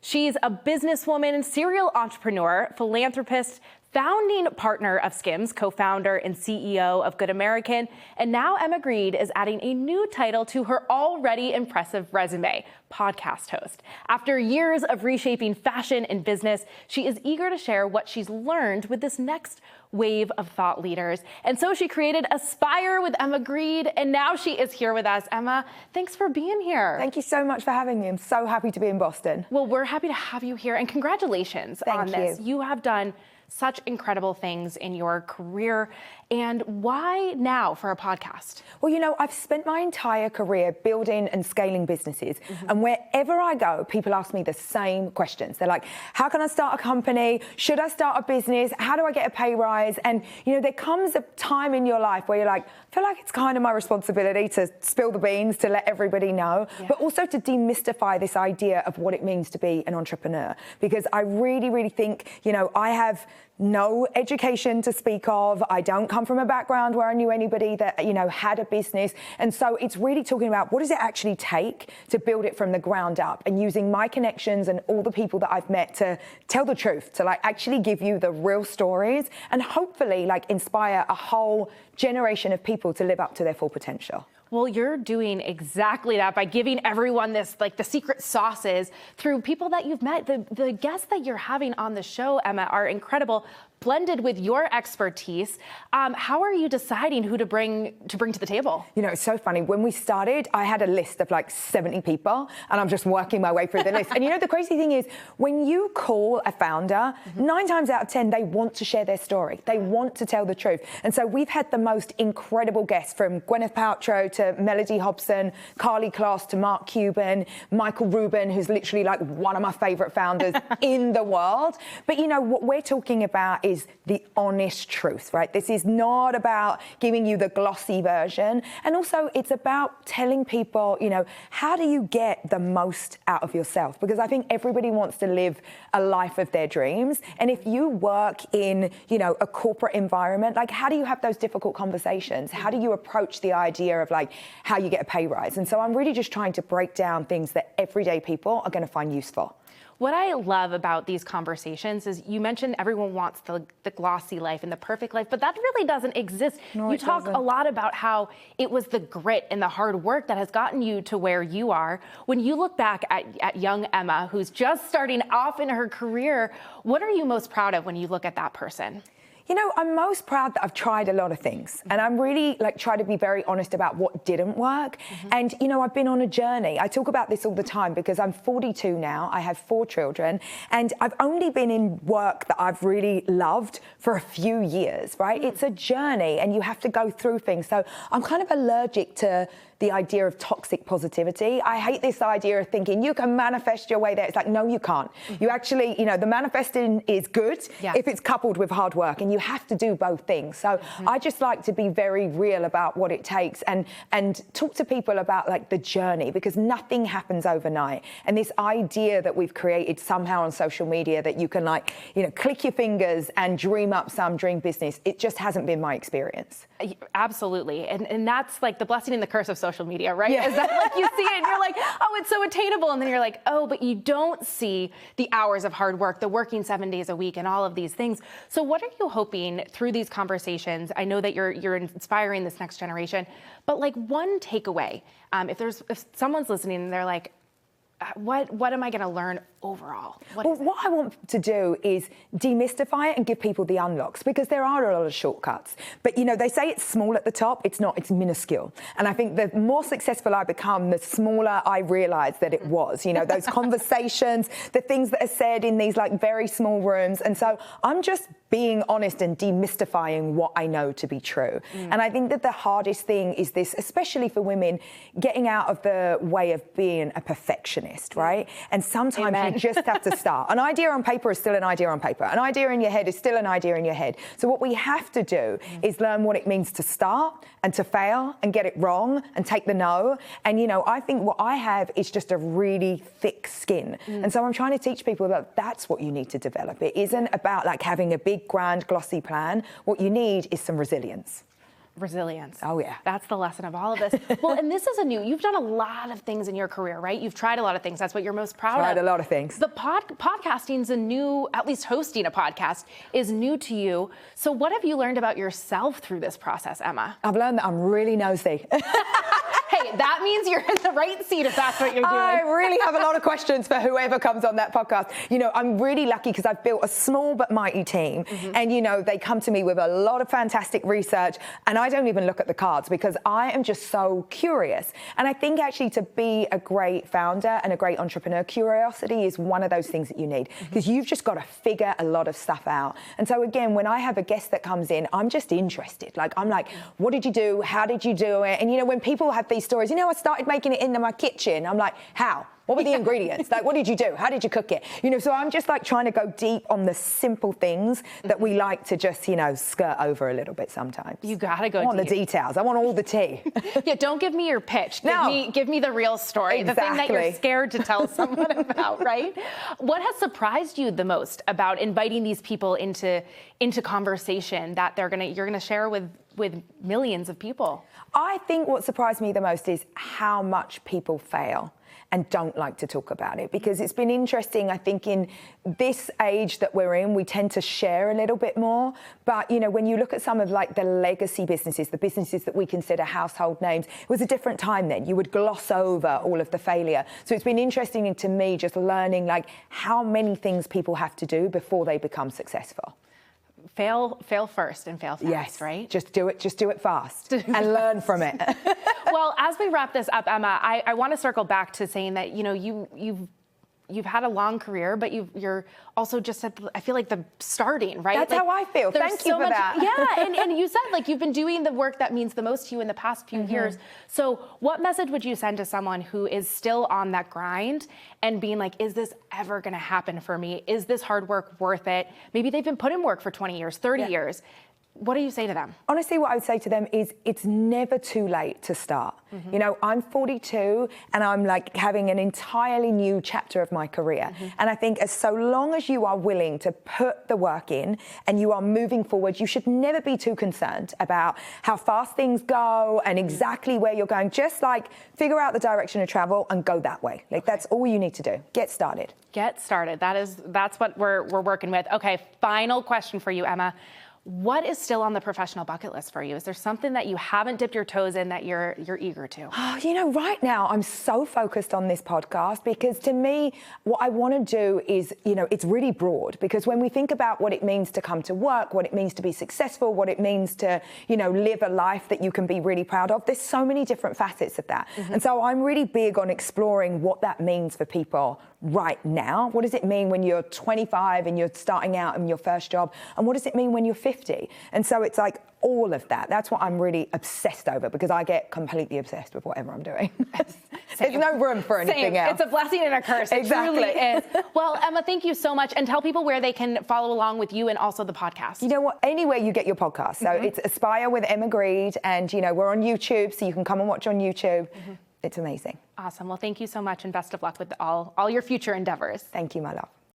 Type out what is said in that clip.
She's a businesswoman, serial entrepreneur, philanthropist, founding partner of SKIMS, co-founder and CEO of Good American, and now Emma Grede is adding a new title to her already impressive resume, podcast host. After years of reshaping fashion and business, she is eager to share what she's learned with this next wave of thought leaders. And so she created Aspire with Emma Grede, and now she is here with us. Emma, thanks for being here. Thank you so much for having me. I'm so happy to be in Boston. Well, we're happy to have you here, and congratulations on this. You have done such incredible things in your career. And why now for a podcast? Well, you know, I've spent my entire career building and scaling businesses. And wherever I go, people ask me the same questions. They're like, how can I start a company? Should I start a business? How do I get a pay rise? And, you know, there comes a time in your life where you're like, I feel like it's kind of my responsibility to spill the beans, to let everybody know, but also to demystify this idea of what it means to be an entrepreneur. Because I really, really think, you know, I have no education to speak of. I don't come from a background where I knew anybody that, you know, had a business. And so it's really talking about what does it actually take to build it from the ground up, and using my connections and all the people that I've met to tell the truth, to like actually give you the real stories and hopefully like inspire a whole generation of people to live up to their full potential. Well, you're doing exactly that by giving everyone this, like the secret sauces through people that you've met. The guests that you're having on the show, Emma, are incredible, blended with your expertise. How are you deciding who to bring to the table? You know, it's so funny. When we started, I had a list of like 70 people, and I'm just working my way through the list. And you know, the crazy thing is, when you call a founder, 9 times out of 10, they want to share their story. They want to tell the truth. And so we've had the most incredible guests, from Gwyneth Paltrow to Melody Hobson, Carly Kloss to Mark Cuban, Michael Rubin, who's literally like one of my favorite founders in the world. But you know, what we're talking about is the honest truth, right? This is not about giving you the glossy version. And also it's about telling people, you know, how do you get the most out of yourself? Because I think everybody wants to live a life of their dreams. And if you work in, you know, a corporate environment, like how do you have those difficult conversations? How do you approach the idea of like how you get a pay rise? And so I'm really just trying to break down things that everyday people are going to find useful. What I love about these conversations is you mentioned everyone wants the glossy life and the perfect life, but that really doesn't exist. No, you talk a lot about how it was the grit and the hard work that has gotten you to where you are. When you look back at young Emma, who's just starting off in her career, what are you most proud of when you look at that person? You know, I'm most proud that I've tried a lot of things, and I'm really like try to be very honest about what didn't work. And you know, I've been on a journey. I talk about this all the time because I'm 42 now. I have 4 children, and I've only been in work that I've really loved for a few years, right? It's a journey, and you have to go through things. So I'm kind of allergic to the idea of toxic positivity. I hate this idea of thinking you can manifest your way there. It's like, no, you can't. You actually, you know, the manifesting is good if it's coupled with hard work, and you have to do both things. So I just like to be very real about what it takes, and talk to people about like the journey, because nothing happens overnight. And this idea that we've created somehow on social media that you can like, you know, click your fingers and dream up some dream business, it just hasn't been my experience. Absolutely. And that's like the blessing and the curse of social media, right? Is that like you see it and you're like, oh, it's so attainable. And then you're like, oh, but you don't see the hours of hard work, the working 7 days a week and all of these things. So what are you hoping through these conversations? I know that you're inspiring this next generation, but like one takeaway, if someone's listening and they're like, what am I going to learn overall? What I want to do is demystify it and give people the unlocks, because there are a lot of shortcuts. But, you know, they say it's small at the top. It's not. It's minuscule. And I think the more successful I become, the smaller I realize that it was. You know, those conversations, the things that are said in these, like, very small rooms. And so I'm just being honest and demystifying what I know to be true. And I think that the hardest thing is this, especially for women, getting out of the way of being a perfectionist, right? And sometimes you just have to start. An idea on paper is still an idea on paper. An idea in your head is still an idea in your head. So what we have to do is learn what it means to start and to fail and get it wrong and take the no. And, you know, I think what I have is just a really thick skin. And so I'm trying to teach people that that's what you need to develop. It isn't about like having a big, grand, glossy plan. What you need is some resilience. Resilience. Oh, yeah. That's the lesson of all of this. Well, and this is you've done a lot of things in your career, right? You've tried a lot of things. That's what you're most proud of. Tried a lot of things. The podcasting's a new, at least hosting a podcast is new to you. So what have you learned about yourself through this process, Emma? I've learned that I'm really nosy. Hey, that means you're in the right seat if that's what you're doing. I really have a lot of questions for whoever comes on that podcast. You know, I'm really lucky because I've built a small but mighty team. And, you know, they come to me with a lot of fantastic research, and I don't even look at the cards because I am just so curious. And I think actually to be a great founder and a great entrepreneur, curiosity is one of those things that you need because you've just got to figure a lot of stuff out. And so again, when I have a guest that comes in, I'm just interested. Like, I'm like, what did you do? How did you do it? And, you know, when people have these stories, you know, I started making it into my kitchen. I'm like, how? What were the ingredients? Like, what did you do? How did you cook it? You know, so I'm just like trying to go deep on the simple things that we like to just, you know, skirt over a little bit sometimes. You gotta go deep. I want the details. I want all the tea. Yeah, don't give me your pitch. No. Give me the real story. Exactly. The thing that you're scared to tell someone about, right? What has surprised you the most about inviting these people into conversation that you're gonna share with millions of people? I think what surprised me the most is how much people fail and don't like to talk about it, because it's been interesting. I think in this age that we're in, we tend to share a little bit more. But, you know, when you look at some of like the legacy businesses, the businesses that we consider household names, it was a different time then. You would gloss over all of the failure. So it's been interesting to me just learning like how many things people have to do before they become successful. Fail first and fail fast, yes, right? Just do it fast and learn from it. Well, as we wrap this up, Emma, I want to circle back to saying that, you know, you've had a long career, but you're also just at I feel like the starting, right? That's like, how I feel. Thank you for that. Yeah, and you said like you've been doing the work that means the most to you in the past few years. So what message would you send to someone who is still on that grind and being like, is this ever going to happen for me? Is this hard work worth it? Maybe they've been put in work for 20 years, 30 years. What do you say to them? Honestly, what I would say to them is it's never too late to start. You know, I'm 42 and I'm like having an entirely new chapter of my career. And I think so long as you are willing to put the work in and you are moving forward, you should never be too concerned about how fast things go and exactly where you're going. Just like figure out the direction of travel and go that way. Like that's all you need to do. Get started. Get started. That's what we're working with. Okay, final question for you, Emma. What is still on the professional bucket list for you? Is there something that you haven't dipped your toes in that you're eager to? Oh, you know, right now I'm so focused on this podcast because to me, what I want to do is, you know, it's really broad because when we think about what it means to come to work, what it means to be successful, what it means to, you know, live a life that you can be really proud of, there's so many different facets of that. And so I'm really big on exploring what that means for people right now. What does it mean when you're 25 and you're starting out in your first job? And what does it mean when you're 50? And so it's like all of that. That's what I'm really obsessed over because I get completely obsessed with whatever I'm doing. There's no room for anything else. It's a blessing and a curse. Exactly. It truly is. Well, Emma, thank you so much. And tell people where they can follow along with you and also the podcast. You know what? Anywhere you get your podcast. So it's Aspire with Emma Grede. And, you know, we're on YouTube, so you can come and watch on YouTube. It's amazing. Awesome. Well, thank you so much and best of luck with all your future endeavors. Thank you, my love.